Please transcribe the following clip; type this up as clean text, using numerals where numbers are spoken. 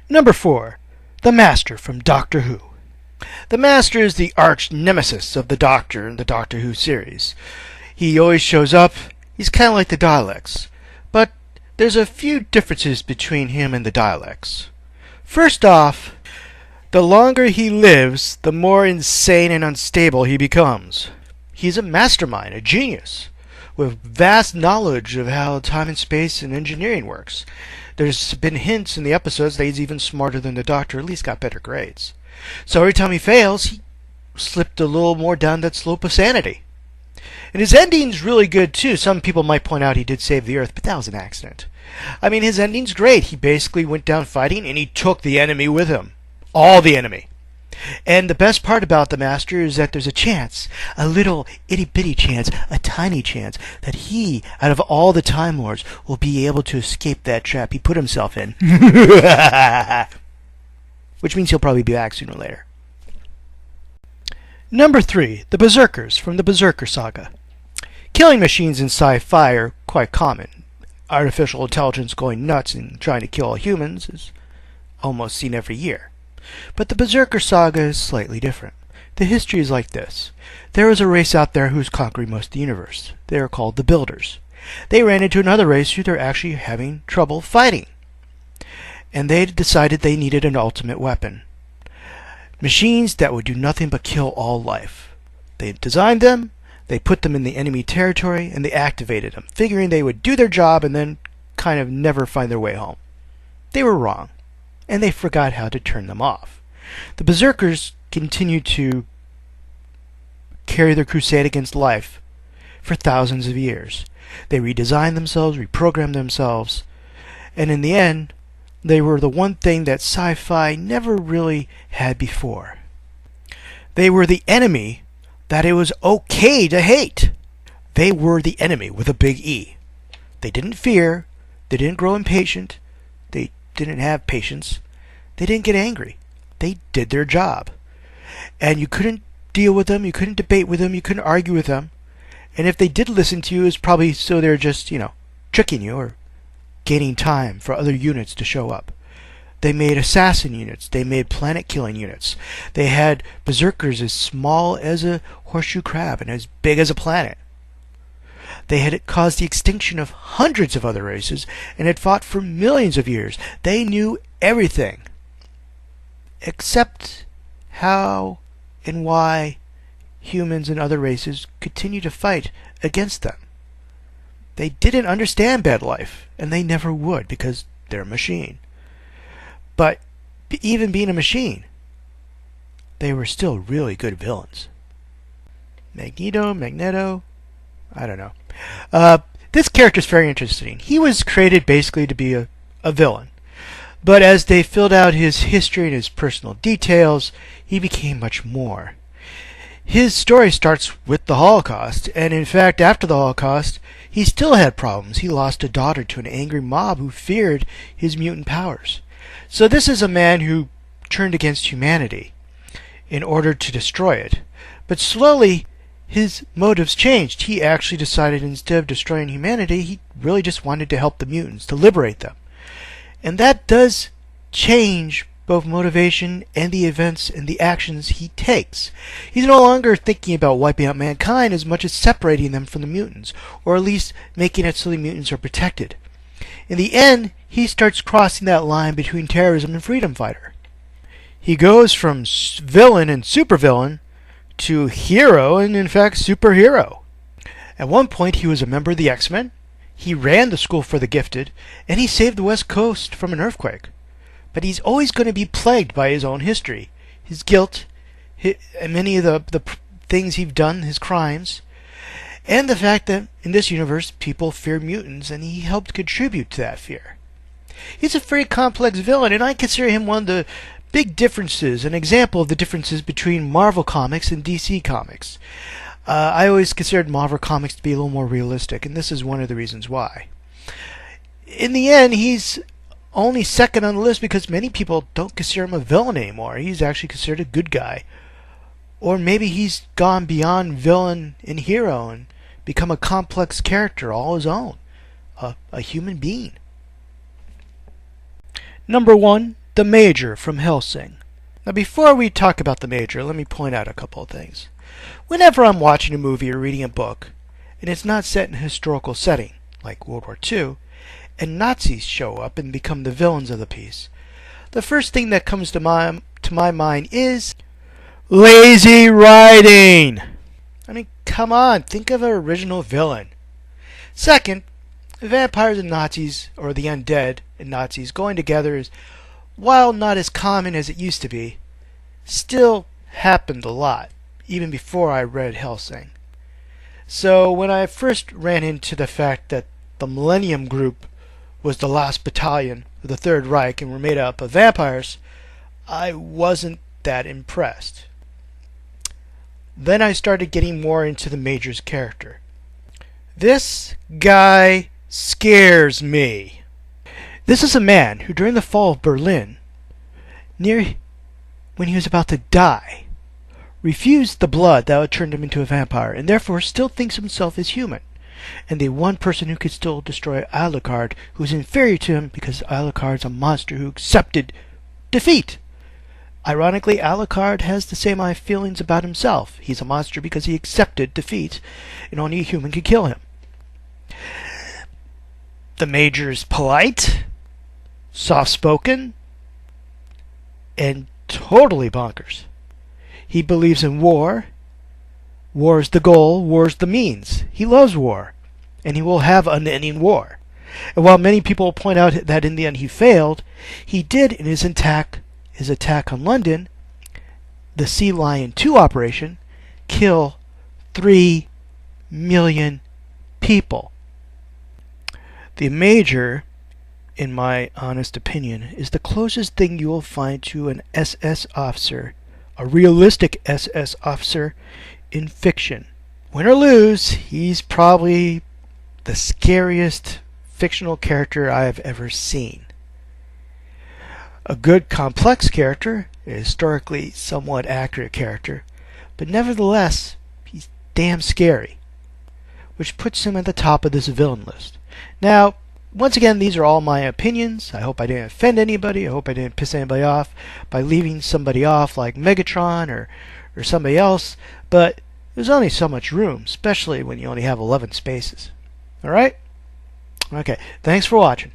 Number 4. The Master from Doctor Who. The Master is the arch nemesis of the Doctor in the Doctor Who series. He always shows up. He's kind of like the Daleks. But there's a few differences between him and the Daleks. First off, the longer he lives, the more insane and unstable he becomes. He's a mastermind, a genius, with vast knowledge of how time and space and engineering works. There's been hints in the episodes that he's even smarter than the Doctor, at least got better grades. So every time he fails, he slipped a little more down that slope of sanity. And his ending's really good too. Some people might point out he did save the Earth, but that was an accident. I mean, his ending's great. He basically went down fighting and he took the enemy with him. All the enemy. And the best part about the Master is that there's a chance, a little itty-bitty chance, a tiny chance, that he, out of all the Time Lords, will be able to escape that trap he put himself in. Which means he'll probably be back sooner or later. Number 3. The Berserkers from the Berserker saga. Killing machines in sci-fi are quite common. Artificial intelligence going nuts and trying to kill all humans is almost seen every year. But the Berserker saga is slightly different. The history is like this. There is a race out there who's conquering most of the universe. They are called the Builders. They ran into another race who they're actually having trouble fighting. And they decided they needed an ultimate weapon. Machines that would do nothing but kill all life. They designed them, they put them in the enemy territory, and they activated them, figuring they would do their job and then kind of never find their way home. They were wrong, and they forgot how to turn them off. The Berserkers continued to carry their crusade against life for thousands of years. They redesigned themselves, reprogrammed themselves, and in the end, they were the one thing that sci-fi never really had before. They were the enemy that it was okay to hate. They were the enemy with a big E. They didn't fear. They didn't grow impatient. They didn't have patience. They didn't get angry. They did their job. And you couldn't deal with them. You couldn't debate with them. You couldn't argue with them. And if they did listen to you, it's probably so they're just, tricking you or gaining time for other units to show up. They made assassin units. They made planet-killing units. They had berserkers as small as a horseshoe crab and as big as a planet. They had caused the extinction of hundreds of other races and had fought for millions of years. They knew everything, except how and why humans and other races continue to fight against them. They didn't understand bad life, and they never would because they're a machine. But even being a machine, they were still really good villains. Magneto, I don't know. This character is very interesting. He was created basically to be a villain. But as they filled out his history and his personal details, he became much more. His story starts with the Holocaust, and in fact, after the Holocaust, he still had problems. He lost a daughter to an angry mob who feared his mutant powers. So this is a man who turned against humanity in order to destroy it. But slowly, his motives changed. He actually decided instead of destroying humanity, he really just wanted to help the mutants, to liberate them. And that does change both motivation and the events and the actions he takes. He's no longer thinking about wiping out mankind as much as separating them from the mutants, or at least making it so the mutants are protected. In the end, he starts crossing that line between terrorism and freedom fighter. He goes from villain and supervillain to hero and, in fact, superhero. At one point, he was a member of the X-Men, he ran the School for the Gifted, and he saved the West Coast from an earthquake. But he's always going to be plagued by his own history, his guilt, and many of the things he's done, his crimes, and the fact that in this universe people fear mutants, and he helped contribute to that fear. He's a very complex villain, and I consider him one of the big differences, an example of the differences between Marvel Comics and DC Comics. I always considered Marvel Comics to be a little more realistic, and this is one of the reasons why. In the end, he's only second on the list because many people don't consider him a villain anymore. He's actually considered a good guy. Or maybe he's gone beyond villain and hero and become a complex character all his own. A human being. Number 1, the Major from Hellsing. Now before we talk about the Major, let me point out a couple of things. Whenever I'm watching a movie or reading a book, and it's not set in a historical setting, like World War II, and Nazis show up and become the villains of the piece, the first thing that comes to my mind is lazy writing. I mean, come on, think of an original villain. Second, vampires and Nazis, or the undead and Nazis going together is, while not as common as it used to be, still happened a lot, even before I read Hellsing. So when I first ran into the fact that the Millennium Group was the last battalion of the Third Reich and were made up of vampires, I wasn't that impressed. Then I started getting more into the Major's character. This guy scares me. This is a man who, during the fall of Berlin, when he was about to die, refused the blood that would turn him into a vampire, and therefore still thinks himself as human, and the one person who could still destroy Alucard, who is inferior to him because Alucard's a monster who accepted defeat. Ironically, Alucard has the same feelings about himself. He's a monster because he accepted defeat, and only a human could kill him. The Major is polite, soft-spoken, and totally bonkers. He believes in war. War is the goal, war is the means. He loves war, and he will have unending war. And while many people point out that in the end he failed, he did in his attack on London, the Sea Lion 2 operation, kill 3 million people. The Major, in my honest opinion, is the closest thing you will find to an SS officer, a realistic SS officer in fiction. Win or lose, he's probably the scariest fictional character I have ever seen. A good complex character, a historically somewhat accurate character, but nevertheless, he's damn scary, which puts him at the top of this villain list. Now, once again, these are all my opinions. I hope I didn't offend anybody. I hope I didn't piss anybody off by leaving somebody off like Megatron or somebody else, but there's only so much room, especially when you only have 11 spaces. Alright? Okay, thanks for watching.